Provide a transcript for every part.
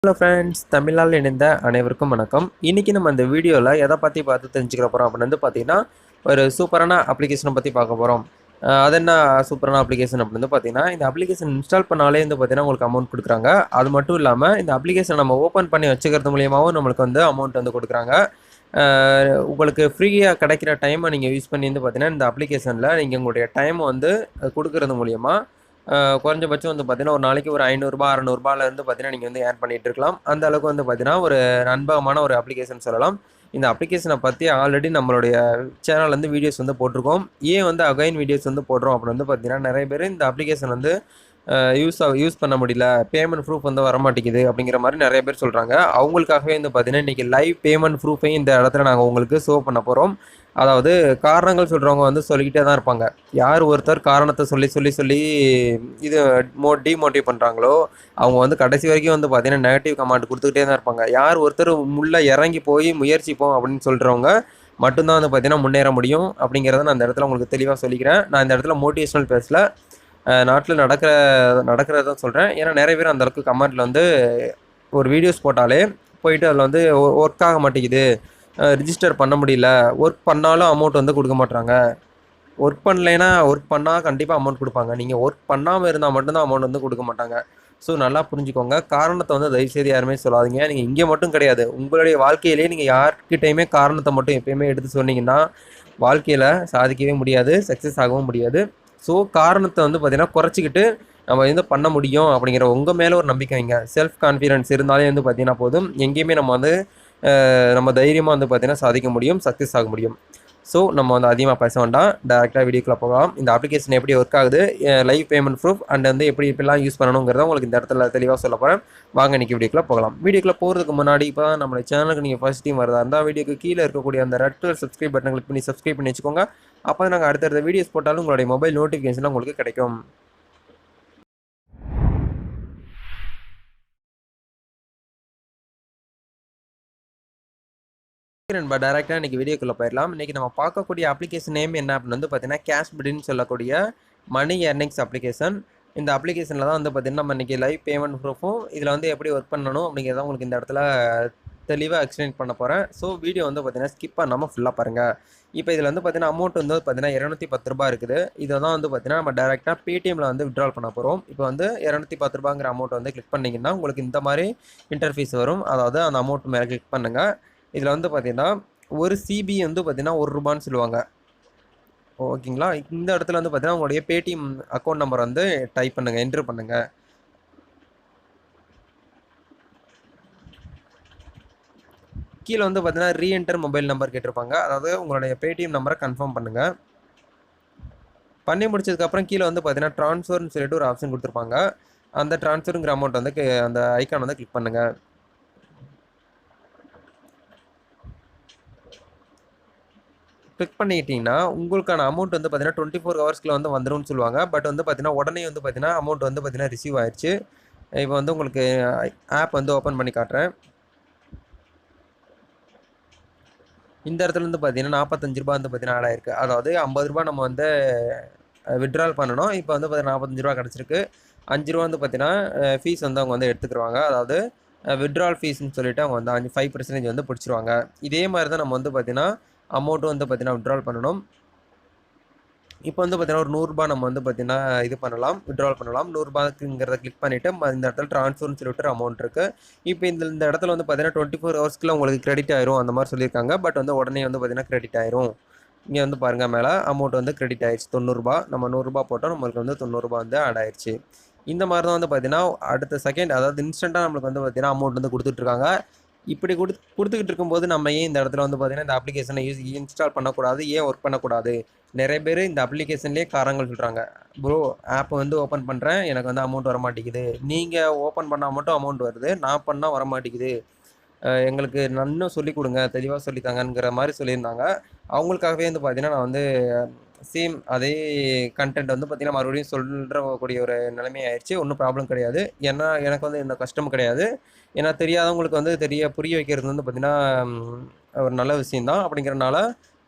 Hello friends, தமிழால் இணைந்த அனைவருக்கும் வணக்கம். இன்றைக்கி நம்ம இந்த வீடியோவில் எதை பற்றி பார்த்து தெரிஞ்சுக்கிற போகிறோம் அப்படின்னு வந்து பார்த்தீங்கன்னா, ஒரு சூப்பரான அப்ளிகேஷனை பற்றி பார்க்க போகிறோம். அது என்ன சூப்பரான அப்ளிகேஷன் அப்படின்னு வந்து பார்த்தீங்கன்னா, இந்த அப்ளிகேஷன் இன்ஸ்டால் பண்ணாலே வந்து பார்த்தீங்கன்னா உங்களுக்கு அமௌண்ட் கொடுக்குறாங்க. அது மட்டும் இல்லாமல் இந்த அப்ளிகேஷன் நம்ம ஓப்பன் பண்ணி வச்சுக்கிறது மூலியமாகவும் நம்மளுக்கு வந்து அமௌண்ட் வந்து கொடுக்குறாங்க. உங்களுக்கு ஃப்ரீயாக கிடைக்கிற டைமை நீங்கள் யூஸ் பண்ணி வந்து பார்த்தீங்கன்னா, இந்த அப்ளிகேஷனில் நீங்கள் உங்களுடைய டைமை வந்து கொடுக்கறது மூலியமாக குறைஞ்சபட்சம் வந்து பார்த்தீங்கன்னா, ஒரு நாளைக்கு ஒரு ரூ. 500 ரூ. 600லேருந்து பார்த்தீங்கன்னா, நீங்க வந்து ஏர்ன் பண்ணிட்டு இருக்கலாம். அந்த அளவுக்கு வந்து பார்த்தீங்கன்னா, ஒரு நம்பகமான ஒரு அப்ளிகேஷன் சொல்லலாம். இந்த அப்ளிகேஷனை பத்தி ஆல்ரெடி நம்மளுடைய சேனல்ல இருந்து வீடியோஸ் வந்து போட்டிருக்கோம். ஏன் வந்து அகைன் வீடியோஸ் வந்து போடுறோம் அப்படின்னு வந்து பார்த்தீங்கன்னா, நெறைய பேர் இந்த அப்ளிகேஷன் வந்து யூஸ் பண்ண முடியல. பேமெண்ட் ப்ரூஃப் வந்து வரமாட்டேங்குது அப்படிங்கிற மாரி நெறைய பேர் சொல்றாங்க. அவங்களுக்காகவே வந்து பார்த்தீங்கன்னா, இன்னைக்கு லைவ் பேமெண்ட் ப்ரூஃபையும் இந்த இடத்துல நாங்க உங்களுக்கு ஷோ பண்ண போறோம். அதாவது காரணங்கள் சொல்றவங்க வந்து சொல்லிக்கிட்டே தான் இருப்பாங்க. யார் ஒருத்தர் காரணத்த சொல்லி இது டிமோட்டிவ் பண்றாங்களோ, அவங்க வந்து கடைசி வரைக்கும் வந்து பார்த்தீங்கன்னா, நெகட்டிவ் கமெண்ட் குடுத்துக்கிட்டே தான் இருப்பாங்க. யார் ஒருத்தர் உள்ள இறங்கி போய் முயற்சிப்போம் அப்படின்னு சொல்றவங்க மட்டும் தான் வந்து பார்த்தீங்கன்னா, முன்னேற முடியும் அப்படிங்கிறத நான் இந்த இடத்துல உங்களுக்கு தெளிவா சொல்லிக்கிறேன். நான் இந்த இடத்துல மோட்டிவேஷனல் பேசல. நாட்டுல நடக்கிறத சொல்றேன். ஏன்னா நெறைய பேர் அந்த அளவுக்கு கமெண்ட்ல வந்து ஒரு வீடியோஸ் போட்டாலே போயிட்டு அதில் வந்து ஒர்க் ஆக மாட்டேங்குது, ரிஜிஸ்டர் பண்ண முடியல, ஒர்க் பண்ணாலும் அமௌண்ட் வந்து கொடுக்க மாட்றாங்க. ஒர்க் பண்ணால் கண்டிப்பாக அமௌண்ட் கொடுப்பாங்க. நீங்கள் ஒர்க் பண்ணாமல் இருந்தால் மட்டும்தான் அமௌண்ட் வந்து கொடுக்க மாட்டாங்க. ஸோ நல்லா புரிஞ்சுக்கோங்க. காரணத்தை வந்து தயவுசெய்து யாருமே சொல்லாதீங்க. நீங்கள் இங்கே மட்டும் கிடையாது, உங்களுடைய வாழ்க்கையிலேயே நீங்கள் யார்கிட்டையுமே காரணத்தை மட்டும் எப்பயுமே எடுத்து சொன்னீங்கன்னா வாழ்க்கையில் சாதிக்கவே முடியாது, சக்ஸஸ் ஆகவும் முடியாது. ஸோ காரணத்தை வந்து பார்த்தீங்கன்னா குறைச்சிக்கிட்டு நம்ம வந்து பண்ண முடியும் அப்படிங்கிற உங்கள் மேலே ஒரு நம்பிக்கை வைங்க. செல்ஃப் கான்ஃபிடன்ஸ் இருந்தாலே வந்து பார்த்தீங்கன்னா போதும், எங்கேயுமே நம்ம வந்து நம்ம தைரியமாக வந்து பார்த்தீங்கன்னா சாதிக்க முடியும், சக்ஸஸ் ஆக முடியும். ஸோ நம்ம வந்து அதிகமாக பேச வேண்டாம், டேரெக்டாக வீடியோக்குள்ளே போகலாம். இந்த அப்ளிகேஷன் எப்படி ஒர்க் ஆகுது, லைவ் பேமெண்ட் ப்ரூஃப் அண்ட் வந்து எப்படிலாம் யூஸ் பண்ணணுங்கிறத உங்களுக்கு இந்த இடத்துல தெளிவாக சொல்ல போகிறேன். வாங்க இன்றைக்கி வீடியோக்குள்ளே போகலாம். வீடியோக்குள்ளே போகிறதுக்கு முன்னாடி இப்போ தான் நம்ம சேனலுக்கு நீங்கள் ஃபர்ஸ்ட் டைம் வரதா இருந்தால் வீடியோக்கு கீழே இருக்கக்கூடிய அந்த red colour subscribe button click பண்ணி சப்ஸ்கிரைப் பண்ணி வச்சுக்கோங்க. அப்போ தான் நாங்கள் அடுத்தடுத்த வீடியோஸ் போட்டாலும் உங்களுடைய மொபைல் நோட்டிஃபிகேஷன் உங்களுக்கு கிடைக்கும். நண்பா, டேரெக்டாக இன்றைக்கி வீடியோக்குள்ளே போயிடலாம். இன்றைக்கி நம்ம பார்க்கக்கூடிய அப்ளிகேஷன் நேம் என்ன அப்படின்னு வந்து பார்த்தீங்கன்னா, கேஷ்பிடின்னு சொல்லக்கூடிய மணி எர்னிங்ஸ் அப்ளிகேஷன். இந்த அப்ளிகேஷனில் தான் வந்து பார்த்தீங்கன்னா, நம்ம இன்றைக்கி லைவ் பேமெண்ட் ப்ரூஃபும் இதில் வந்து எப்படி ஒர்க் பண்ணணும் அப்படிங்கிறத உங்களுக்கு இந்த இடத்துல தெளிவாக எக்ஸ்பிளைன் பண்ண போகிறேன். ஸோ வீடியோ வந்து பார்த்தீங்கன்னா ஸ்கிப் பண்ணாமல் ஃபுல்லாக பாருங்கள். இப்போ இதில் வந்து பார்த்தீங்கன்னா அமௌண்ட் வந்து பார்த்தீங்கன்னா ரூ. 210 இருக்குது. இதை தான் வந்து பார்த்தீங்கன்னா நம்ம டேரெக்டாக பேடிஎம்மில் வந்து விட்ரால் பண்ண போகிறோம். இப்போ வந்து ரூ. 210ங்கிற அமௌண்ட் வந்து கிளிக் பண்ணிங்கன்னா உங்களுக்கு இந்த மாதிரி இன்டர்ஃபேஸ் வரும். அதாவது அந்த அமௌண்ட் மேலே கிளிக் பண்ணுங்கள். இதில் வந்து பார்த்தீங்கன்னா ஒரு சிபி வந்து பார்த்தீங்கன்னா ரூ. 1 சொல்லுவாங்க. ஓகேங்களா? இந்த இடத்துல வந்து பார்த்தீங்கன்னா உங்களுடைய பேடிஎம் அக்கௌண்ட் நம்பர் வந்து டைப் பண்ணுங்கள், என்ட்ரு பண்ணுங்கள். கீழே வந்து பார்த்தீங்கன்னா ரீஎன்டர் மொபைல் நம்பர் கேட்டிருப்பாங்க. அதாவது உங்களுடைய பேடிஎம் நம்பரை கன்ஃபார்ம் பண்ணுங்கள். பண்ணி முடிச்சதுக்கப்புறம் கீழே வந்து பார்த்தீங்கன்னா ட்ரான்ஸ்ஃபர்னு சொல்லிட்டு ஒரு ஆப்ஷன் கொடுத்துருப்பாங்க. அந்த ட்ரான்ஸ்ஃபருங்கிற அமௌண்ட் வந்து அந்த ஐக்கான் வந்து கிளிக் பண்ணுங்கள். கிளிக் பண்ணிக்கிட்டிங்கன்னா உங்களுக்கான அமௌண்ட் வந்து பார்த்தீங்கன்னா 24 ஹவர்ஸ்க்குள்ள வந்து வந்துரும்னு சொல்லுவாங்க. பட் வந்து பார்த்தீங்கன்னா உடனே வந்து பார்த்தீங்கன்னா அமௌண்ட் வந்து பார்த்தீங்கன்னா ரிசீவ் ஆயிடுச்சு. இப்போ வந்து உங்களுக்கு ஆப் வந்து ஓப்பன் பண்ணி காட்டுறேன். இந்த இடத்துல வந்து பார்த்தீங்கன்னா ரூ. 45 வந்து பார்த்தீங்கன்னா ஆட் ஆயிருக்கு. அதாவது ரூ. 50 நம்ம வந்து வித்ட்ரால் பண்ணணும். இப்போ வந்து பார்த்தீங்கன்னா ரூ. 45 கிடச்சிருக்கு. ரூ. 5 வந்து பார்த்தீங்கன்னா ஃபீஸ் வந்து அவங்க வந்து எடுத்துக்கிடுவாங்க. அதாவது வித்ட்ரால் ஃபீஸ்ன்னு சொல்லிட்டு அவங்க வந்து 5% வந்து பிடிச்சிருவாங்க. இதே மாதிரி தான் நம்ம வந்து பார்த்தீங்கன்னா அமௌண்ட்டும் வந்து பார்த்தீங்கன்னா வித்ட்ரால் பண்ணணும். இப்போ வந்து பார்த்தீங்கன்னா ஒரு ரூ. 100 நம்ம வந்து பார்த்தீங்கன்னா இது பண்ணலாம், வித்ட்ரால் பண்ணலாம். ரூ. 100ங்கிறத கிளிக் பண்ணிவிட்டு இந்த இடத்துல ட்ரான்ஸ்ஃபர்னு சொல்லிட்டு ஒரு அமௌண்ட் இருக்குது. இப்போ இந்த இடத்துல வந்து பார்த்தீங்கன்னா 24 ஹவர்ஸ்க்குள்ள உங்களுக்கு கிரெடிட் ஆயிரும் அந்த மாதிரி சொல்லியிருக்காங்க. பட் வந்து உடனே வந்து பார்த்தீங்கன்னா கிரெடிட் ஆயிரும். இங்கே வந்து பாருங்கள், மேலே அமௌண்ட் வந்து கிரெடிட் ஆயிடுச்சு ரூ. 90. நம்ம ரூ. 100 போட்டோம், நம்மளுக்கு வந்து ரூ. 90 வந்து ஆட் ஆயிடுச்சு. இந்த மாதிரி தான் வந்து பார்த்தீங்கன்னா அடுத்த செகண்ட், அதாவது இன்ஸ்டண்ட்டாக நம்மளுக்கு வந்து பார்த்தீங்கன்னா அமௌண்ட் வந்து கொடுத்துட்ருக்காங்க. இப்படி கொடுத்துக்கிட்டு இருக்கும்போது நம்ம ஏன் இந்த இடத்துல வந்து பார்த்தீங்கன்னா இந்த அப்ளிகேஷனை இன்ஸ்டால் பண்ணக்கூடாது, ஏன் ஒர்க் பண்ணக்கூடாது? நிறைய பேர் இந்த அப்ளிகேஷன்லேயே காரணங்கள் சொல்கிறாங்க. ப்ரோ, ஆப் வந்து ஓப்பன் பண்ணுறேன், எனக்கு வந்து அமௌண்ட் வர மாட்டேங்குது. நீங்கள் ஓப்பன் பண்ணால் மட்டும் அமௌண்ட் வருது, நான் பண்ணால் வர மாட்டேங்குது. எங்களுக்கு இன்னும் சொல்லிக் கொடுங்க, தெளிவாக சொல்லித்தாங்கங்கிற மாதிரி சொல்லியிருந்தாங்க. அவங்களுக்காகவே வந்து பார்த்தீங்கன்னா நான் வந்து சேம் அதே கண்டென்ட் வந்து பார்த்தீங்கன்னா மறுபடியும் சொல்கிறக்கூடிய ஒரு நிலைமை ஆயிடுச்சு. ஒன்றும் ப்ராப்ளம் கிடையாது. ஏன்னா எனக்கு வந்து எந்த கஷ்டமும் கிடையாது. ஏன்னா தெரியாதவங்களுக்கு வந்து புரிய வைக்கிறது வந்து பார்த்தீங்கன்னா ஒரு நல்ல விஷயம் தான். அப்படிங்கிறனால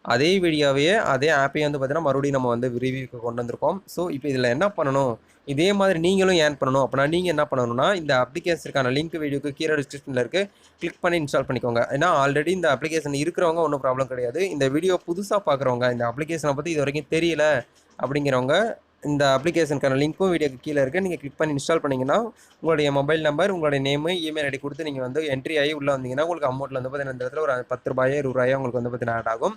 அதே வீடியோவையே அதே ஆப்பையும் வந்து பார்த்தீங்கன்னா மறுபடியும் நம்ம வந்து ரிவ்யூக்கு கொண்டு வந்திருக்கோம். ஸோ இப்போ இதில் என்ன பண்ணணும், இதே மாதிரி நீங்களும் ஏர்ன் பண்ணணும் அப்படின்னா நீங்கள் என்ன பண்ணணும்னா, இந்த அப்ளிகேஷனுக்கான லிங்க் வீடியோக்கு கீழே டிஸ்கிரிப்ஷனில் இருக்குது, கிளிக் பண்ணி இன்ஸ்டால் பண்ணிக்கோங்க. ஏன்னா ஆல்ரெடி இந்த அப்ளிகேஷன் இருக்கிறவங்க ஒன்றும் ப்ராப்ளம் கிடையாது. இந்த வீடியோ புதுசாக பார்க்குறவங்க, இந்த அப்ளிகேஷனை பற்றி இது வரைக்கும் தெரியல அப்படிங்கிறவங்க இந்த அப்ளிகேஷனுக்கான லிங்க்கும் வீடியோக்கு கீழே இருக்குது, நீங்கள் கிளிக் பண்ணி இன்ஸ்டால் பண்ணிங்கன்னா உங்களுடைய மொபைல் நம்பர், உங்களுடைய நேமு, இமெயில் ஐடி கொடுத்து நீங்கள் வந்து என்ட்ரி ஆகி உள்ளே வந்தீங்கன்னா உங்களுக்கு அமௌண்ட்டில் வந்து பார்த்தீங்கன்னா இந்த இடத்துல ஒரு ₹10 ₹20 உங்களுக்கு வந்து பார்த்தீங்கன்னா ஆட் ஆகும்.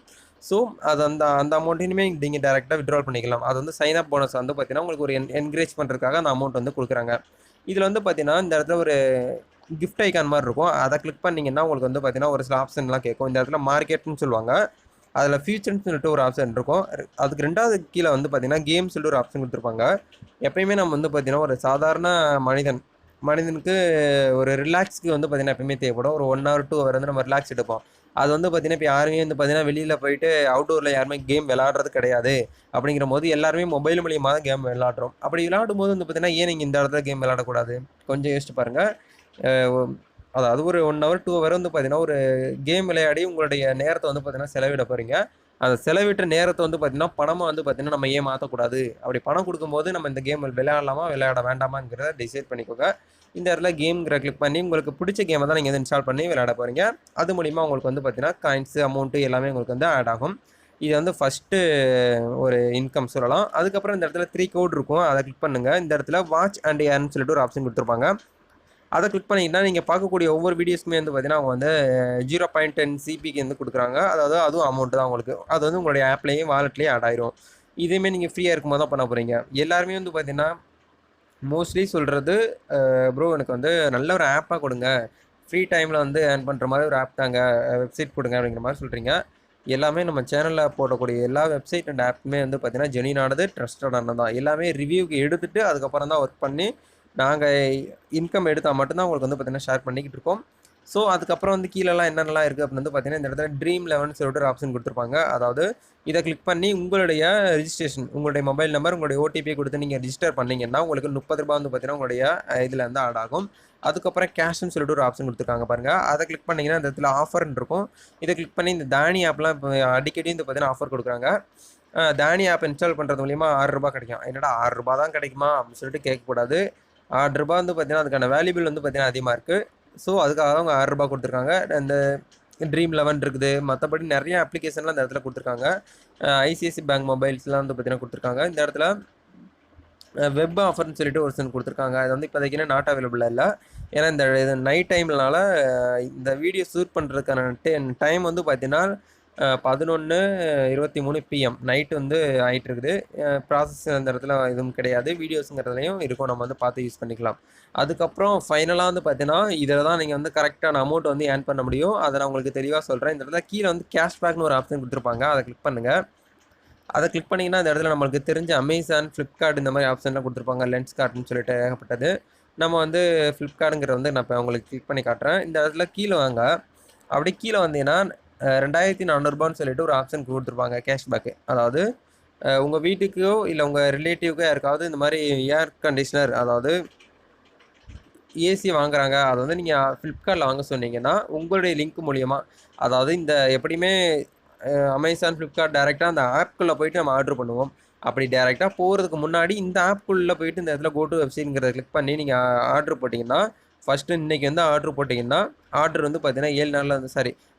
ஸோ அது அந்த அந்த அமௌண்ட்டையுமே நீங்கள் டேரெக்டாக வித்ட்ரால் பண்ணிக்கலாம். அது வந்து சைன் அப் போனஸ் வந்து பார்த்தீங்கன்னா உங்களுக்கு ஒரு என்கரேஜ் பண்ணுறதுக்காக அந்த அமௌண்ட் வந்து கொடுக்குறாங்க. இதில் வந்து பார்த்தீங்கன்னா இந்த இடத்துல ஒரு கிஃப்ட் ஐக்கான் மாதிரி இருக்கும், அதை கிளிக் பண்ணிங்கன்னா உங்களுக்கு வந்து பார்த்தீங்கன்னா ஒரு சில ஆப்ஷன்லாம் கேட்கும். இந்த இடத்துல மார்க்கெட்னு சொல்லுவாங்க, அதில் ஃபியூச்சர்னு சொல்லிட்டு ஒரு ஆப்ஷன் இருக்கும். அதுக்கு ரெண்டாவது கீழே வந்து பார்த்தீங்கன்னா கேம் சொல்லிட்டு ஒரு ஆப்ஷன் கொடுத்துருப்பாங்க. எப்பயுமே நம்ம வந்து பார்த்தீங்கன்னா ஒரு சாதாரண மனிதனுக்கு ஒரு ரிலாக்ஸ்க்கு வந்து பார்த்தீங்கன்னா எப்பயுமே தேவைப்படும். ஒரு 1 ஹவர் 2 ஹவர் வந்து நம்ம ரிலாக்ஸ் எடுப்போம். அது வந்து பார்த்தீங்கன்னா இப்போ யாருமே வந்து பார்த்தீங்கன்னா வெளியில் போயிட்டு அவுட்டோரில் யாருமே கேம் விளையாடுறது கிடையாது. அப்படிங்கிற போது எல்லாருமே மொபைல் மூலியமாக தான் கேம் விளையாடுறோம். அப்படி விளையாடும் போது வந்து பார்த்தீங்கன்னா ஏன் நீங்கள் இந்த இடத்துல கேம் விளையாடக்கூடாது, கொஞ்சம் யோசிச்சு பாருங்கள். அதாவது ஒரு 1 ஹவர் 2 ஹவர் வந்து பார்த்தீங்கன்னா ஒரு கேம் விளையாடி உங்களுடைய நேரத்தை வந்து பார்த்தீங்கன்னா செலவிட போகிறீங்க. அந்த செலவிட்ட நேரத்தை வந்து பார்த்தீங்கன்னா பணமாக வந்து பார்த்தீங்கன்னா நம்ம ஏன் மாற்றக்கூடாது, அப்படி பணம் கொடுக்கும்போது நம்ம இந்த கேம் விளையாடலாமா விளையாட வேண்டாமாங்கிறத டிசைட் பண்ணிக்கோங்க. இந்த இடத்துல கேம்ங்கிற கிளிக் பண்ணி உங்களுக்கு பிடிச்ச கேமை தான் நீங்கள் வந்து இன்ஸ்டால் பண்ணி விளையாட போகிறீங்க. அது மூலிமா உங்களுக்கு வந்து பார்த்தீங்கன்னா காயின்ஸு அமௌண்ட்டு எல்லாமே உங்களுக்கு வந்து ஆட் ஆகும். இது வந்து ஃபஸ்ட்டு ஒரு இன்கம் சொல்லலாம். அதுக்கப்புறம் இந்த இடத்துல 3 கோட் இருக்கும், அதை கிளிக் பண்ணுங்கள். இந்த இடத்துல வாட்ச் அண்ட் ஏர்ன்னு சொல்லிட்டு ஒரு ஆப்ஷன் கொடுத்துருப்பாங்க. அதை கிளிக் பண்ணிங்கன்னா நீங்கள் பார்க்கக்கூடிய ஒவ்வொரு வீடியோஸ்க்குமே வந்து பார்த்தீங்கன்னா அவங்க வந்து 0.10 சிபிக்கு வந்து கொடுக்குறாங்க. அதாவது அதுவும் அமௌண்ட்டு தான் உங்களுக்கு. அது வந்து உங்களுடைய ஆப்லேயும் வாலெட்லேயும் ஆட் ஆயிரும். இதுவுமே நீங்கள் ஃப்ரீயாக இருக்கும்போது தான் பண்ண போகிறீங்க. எல்லாருமே வந்து பார்த்தீங்கன்னா மோஸ்ட்லி சொல்கிறது, ப்ரோ எனக்கு வந்து நல்ல ஒரு ஆப்பாக கொடுங்க, ஃப்ரீ டைமில் வந்து ஏர்ன் பண்ணுற மாதிரி ஒரு ஆப் தாங்க, வெப்சைட் கொடுங்க அப்படிங்கிற மாதிரி சொல்கிறீங்க. எல்லாமே நம்ம சேனலில் போடக்கூடிய எல்லா வெப்சைட் அண்ட் ஆப்புமே வந்து பார்த்தீங்கன்னா ஜெனியூனானது, ட்ரஸ்டடானது தான். எல்லாமே ரிவ்யூக்கு எடுத்துகிட்டு அதுக்கப்புறம் தான் ஒர்க் பண்ணி நாங்கள் இன்கம் எடுத்தால் மட்டும்தான் உங்களுக்கு வந்து பார்த்தீங்கன்னா ஷேர் பண்ணிக்கிட்டு இருக்கோம். ஸோ அதுக்கப்புறம் வந்து கீழெல்லாம் என்னென்னலாம் இருக்குது அப்படின்னு வந்து பார்த்தீங்கன்னா இந்த இடத்துல ட்ரீம் 11 சொல்லிட்டு ஒரு ஆப்ஷன் கொடுத்துருப்பாங்க. அதாவது இதை கிளிக் பண்ணி உங்களுடைய ரிஜிஸ்ட்ரேஷன், உங்களுடைய மொபைல் நம்பர், உங்களுடைய ஓடிபியை கொடுத்து நீங்கள் ரிஜிஸ்டர் பண்ணிங்கன்னா உங்களுக்கு ₹30 வந்து பார்த்தீங்கன்னா உங்களுடைய இதில் வந்து ஆட் ஆகும். அதுக்கப்புறம் கேஷ்னு சொல்லிட்டு ஒரு ஆப்ஷன் கொடுத்துருக்காங்க பாருங்கள். அதை கிளிக் பண்ணிங்கன்னா இந்த இடத்துல ஆஃபர்னு இருக்கும். இதை கிளிக் பண்ணி இந்த தானி ஆப்லாம் இப்போ அடிக்கடி வந்து பார்த்தீங்கன்னா ஆஃபர் கொடுக்குறாங்க. தானி ஆப் இன்ஸ்டால் பண்ணுறது மூலிமா ₹6 கிடைக்கும். என்னடா ₹6 தான் கிடைக்குமா அப்படின்னு சொல்லிட்டு கேட்கக்கூடாது. ₹6 வந்து பார்த்தீங்கன்னா அதுக்கான வேல்யூபிள் வந்து பார்த்தீங்கன்னா அதிகமாக இருக்குது. ஸோ அதுக்காக தான் அவங்க ₹6 கொடுத்துருக்காங்க. இந்த ட்ரீம் 11 இருக்குது, மற்றபடி நிறைய அப்ளிகேஷன்லாம் இந்த இடத்துல கொடுத்துருக்காங்க. ஐசிஐசி பேங்க் மொபைல்ஸ்லாம் வந்து பார்த்தீங்கன்னா கொடுத்துருக்காங்க. இந்த இடத்துல வெப் ஆஃபர்னு சொல்லிட்டு ஒரு சில கொடுத்துருக்காங்க. அது வந்து இப்போதைக்கு நாட் அவைலபிளாக இல்லை. ஏன்னா இந்த இது நைட் டைம்னால இந்த வீடியோ ஷூட் பண்ணுறதுக்கான டைம் வந்து பார்த்தீங்கன்னா 11:23 PM நைட்டு வந்து ஆகிட்டு இருக்குது. ப்ராசஸ் அந்த இடத்துல எதுவும் கிடையாது, வீடியோஸுங்கிறதுலையும் இருக்கும், நம்ம வந்து பார்த்து யூஸ் பண்ணிக்கலாம். அதுக்கப்புறம் ஃபைனலாக வந்து பார்த்தீங்கன்னா இதில் தான் நீங்கள் வந்து கரெக்டான அமௌண்ட் வந்து ஏர்ன் பண்ண முடியும். அதை நான் உங்களுக்கு தெளிவாக சொல்கிறேன். இந்த இடத்துல கீழே வந்து கேஷ்பேக்னு ஒரு ஆப்ஷன் கொடுத்துருப்பாங்க, அதை கிளிக் பண்ணுங்கள். அதை கிளிக் பண்ணிங்கன்னா இந்த இடத்துல நம்மளுக்கு தெரிஞ்ச அமேசான், ஃப்ளிப்கார்ட் இந்த மாதிரி ஆப்ஷன்லாம் கொடுத்துருப்பாங்க. லென்ஸ் கார்ட்னு சொல்லிட்டு ஏகப்பட்டது. நம்ம வந்து ஃப்ளிப்கார்ட்டுங்கிறத வந்து நான் இப்போ உங்களுக்கு கிளிக் பண்ணி காட்டுறேன். இந்த இடத்துல கீழே வாங்க. அப்படியே கீழே வந்தீங்கன்னா ₹2400 சொல்லிட்டு ஒரு ஆப்ஷன் கொடுத்துருப்பாங்க கேஷ்பேக்கு. அதாவது உங்கள் வீட்டுக்கோ இல்லை உங்கள் ரிலேட்டிவ்க்கோ யாருக்காவது இந்த மாதிரி ஏர் கண்டிஷனர், அதாவது ஏசி வாங்குறாங்க, அதை வந்து நீங்கள் ஃப்ளிப்கார்ட்டில் வாங்க சொன்னீங்கன்னா உங்களுடைய லிங்க் மூலியமாக, அதாவது இந்த எப்படியுமே அமேசான், ஃப்ளிப்கார்ட் டேரெக்டாக அந்த ஆப்குள்ளே போயிட்டு நம்ம ஆர்டர் பண்ணுவோம். அப்படி டேரெக்டாக போகிறதுக்கு முன்னாடி இந்த ஆப்குள்ளே போயிட்டு இந்த இடத்துல கோ டு வெப்சைட்ங்கிறத கிளிக் பண்ணி நீங்கள் ஆர்டர் போட்டிங்கன்னா, ஃபஸ்ட்டு இன்றைக்கி வந்து ஆர்டர் போட்டிங்கன்னா ஆர்டர் வந்து பார்த்தீங்கன்னா 7 நாளில் வந்து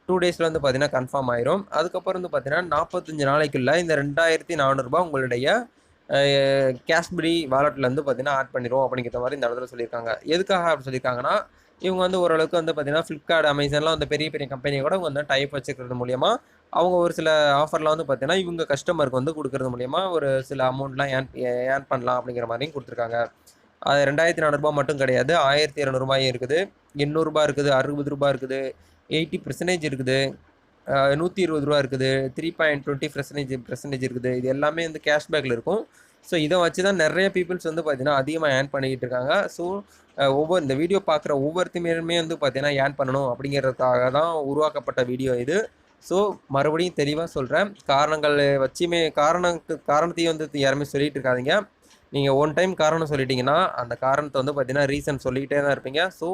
2 டேஸில் வந்து பார்த்தீங்கன்னா கன்ஃபார்ம் ஆயிரும். அதுக்கப்புறம் வந்து பார்த்தீங்கன்னா 45 நாளைக்குள்ளே இந்த ₹2400 உங்களுடைய கேஷ்பிடி வாலெட்லேருந்து பார்த்தீங்கன்னா ஆட் பண்ணிடுவோம் அப்படிங்கிற மாதிரி இந்த இடத்துல சொல்லியிருக்காங்க. எதுக்காக அப்படி சொல்லியிருக்காங்கன்னா, இவங்க வந்து ஓரளவுக்கு வந்து பார்த்தீங்கன்னா ஃப்ளிப்கார்ட், அமேசான்லாம் வந்து பெரிய பெரிய கம்பெனியோட இவங்க வந்து டைப் வச்சுக்கிறது மூலிமா அவங்க ஒரு சில ஆஃபர்லாம் வந்து பார்த்தீங்கன்னா இவங்க கஸ்டமருக்கு வந்து கொடுக்கறது மூலிமா ஒரு சில அமௌண்ட்லாம் ஏர்ன் பண்ணலாம் அப்படிங்கிற மாதிரியும் கொடுத்துருக்காங்க. அது ₹2400 மட்டும் கிடையாது, ₹1200 இருக்குது, ₹800 இருக்குது, ₹60 இருக்குது, 80% இருக்குது, ₹120 இருக்குது, 3.20% இருக்குது. இது எல்லாமே வந்து கேஷ்பேக்கில் இருக்கும். ஸோ இதை வச்சு தான் நிறைய பீப்புள்ஸ் வந்து பார்த்தீங்கன்னா அதிகமாக ஏர்ன் பண்ணிக்கிட்டு இருக்காங்க. ஸோ இந்த வீடியோ பார்க்குற ஒவ்வொருத்தருமே வந்து பார்த்தீங்கன்னா ஏர்ன் பண்ணணும் அப்படிங்கிறதுக்காக தான் உருவாக்கப்பட்ட வீடியோ இது. ஸோ மறுபடியும் தெளிவாக சொல்கிறேன், காரணங்கள் வச்சுமே காரணத்தையும் வந்து யாருமே சொல்லிகிட்டு இருக்காதிங்க. நீங்கள் ஒன் டைம் காரணம் சொல்லிட்டீங்கன்னா அந்த காரணத்தை வந்து பார்த்தீங்கன்னா ரீசன் சொல்லிக்கிட்டே தான் இருப்பீங்க. ஸோ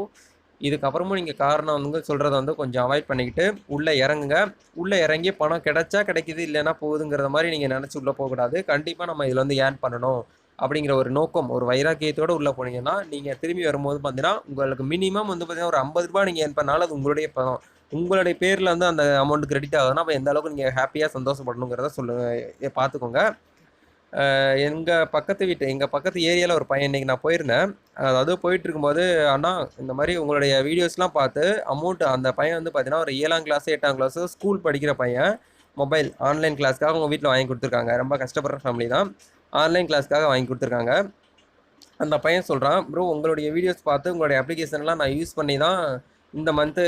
இதுக்கப்புறமும் நீங்கள் காரணம் வந்து சொல்கிறத வந்து கொஞ்சம் அவாய்ட் பண்ணிக்கிட்டு உள்ளே இறங்குங்க. உள்ளே இறங்கி பணம் கிடைச்சா கிடைக்குது, இல்லைன்னா போகுதுங்கிறத மாதிரி நீங்கள் நினச்சி உள்ளே போகக்கூடாது. கண்டிப்பாக நம்ம இதில் வந்து ஏர்ன் பண்ணணும் அப்படிங்கிற ஒரு நோக்கம், ஒரு வைராக்கியத்தோடு உள்ளே போனீங்கன்னா, நீங்கள் திரும்பி வரும்போது பார்த்தீங்கன்னா, உங்களுக்கு மினிமம் வந்து பார்த்தீங்கன்னா ஒரு ரூ. 50 நீங்கள் ஏர்ன் பண்ணாலும் அது உங்களுடைய பணம். உங்களுடைய பேரில் வந்து அந்த அமௌண்ட் கிரெடிட் ஆகுதுன்னா, அப்போ எந்த அளவுக்கு நீங்கள் ஹாப்பியாக சந்தோஷப்படணுங்கிறத பார்த்துக்கோங்க. எங்கள் பக்கத்து ஏரியாவில் ஒரு பையன் இன்றைக்கி நான் போயிருந்தேன். அதாவது போயிட்டுருக்கும்போது, "அண்ணா இந்த மாதிரி உங்களுடைய வீடியோஸ்லாம் பார்த்து அமௌண்ட்." அந்த பையன் வந்து பார்த்தீங்கன்னா ஒரு 7ஆம் கிளாஸு 8ஆம் கிளாஸு ஸ்கூல் படிக்கிற பையன். மொபைல் ஆன்லைன் கிளாஸ்க்காக அவங்க வீட்டில் வாங்கி கொடுத்துருக்காங்க. ரொம்ப கஷ்டப்படுற ஃபேமிலி தான். ஆன்லைன் கிளாஸ்க்காக வாங்கி கொடுத்துருக்காங்க. அந்த பையன் சொல்கிறான், "ப்ரோ உங்களுடைய வீடியோஸ் பார்த்து உங்களுடைய அப்ளிகேஷன்லாம் நான் யூஸ் பண்ணி தான் இந்த மந்த்து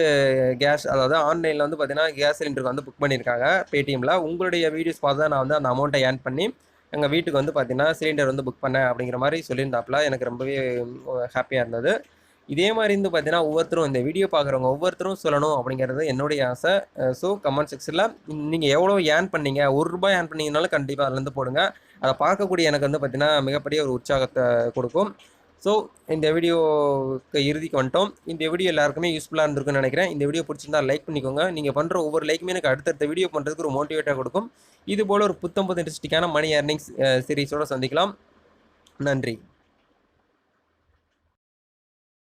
கேஸ், அதாவது ஆன்லைனில் வந்து பார்த்தீங்கன்னா கேஸ் சிலிண்டருக்கு வந்து புக் பண்ணியிருக்காங்க பேடிஎம்மில். உங்களுடைய வீடியோஸ் பார்த்து தான் நான் வந்து அந்த அமௌண்ட்டை ஏர்ன் பண்ணி எங்கள் வீட்டுக்கு வந்து பார்த்தீங்கன்னா சிலிண்டர் வந்து புக் பண்ணேன்." அப்படிங்கிற மாதிரி சொல்லியிருந்தாப்புல. எனக்கு ரொம்பவே ஹாப்பியாக இருந்தது. இதே மாதிரி வந்து பார்த்தீங்கன்னா ஒவ்வொருத்தரும் இந்த வீடியோ பார்க்குறவங்க ஒவ்வொருத்தரும் சொல்லணும் அப்படிங்கிறது என்னுடைய ஆசை. ஸோ கமெண்ட் செக்ஷனில் நீங்கள் எவ்வளோ ஏர்ன் பண்ணீங்க, ₹1 ஏர்ன் பண்ணீங்கனாலும் கண்டிப்பாக அதுலேருந்து போடுங்க. அதை பார்க்கக்கூடிய எனக்கு வந்து பார்த்தீங்கன்னா மிகப்பெரிய ஒரு உற்சாகத்தை கொடுக்கும். ஸோ இந்த வீடியோக்கு இறுதிக்கு வந்துட்டோம். இந்த வீடியோ எல்லாருக்குமே யூஸ்ஃபுல்லாக இருந்திருக்குன்னு நினைக்கிறேன். இந்த வீடியோ பிடிச்சிருந்தா லைக் பண்ணிக்கோங்க. நீங்கள் பண்ணுற ஒவ்வொரு லைக்குமே எனக்கு அடுத்தடுத்த வீடியோ பண்ணுறதுக்கு ஒரு மோட்டிவேட்டாக கொடுக்கும். இது போல் ஒரு புத்தம் புது இன்ட்ரெஸ்டிங்கான மணி ஏர்னிங்ஸ் சீரிஸோடு சந்திக்கலாம். நன்றி.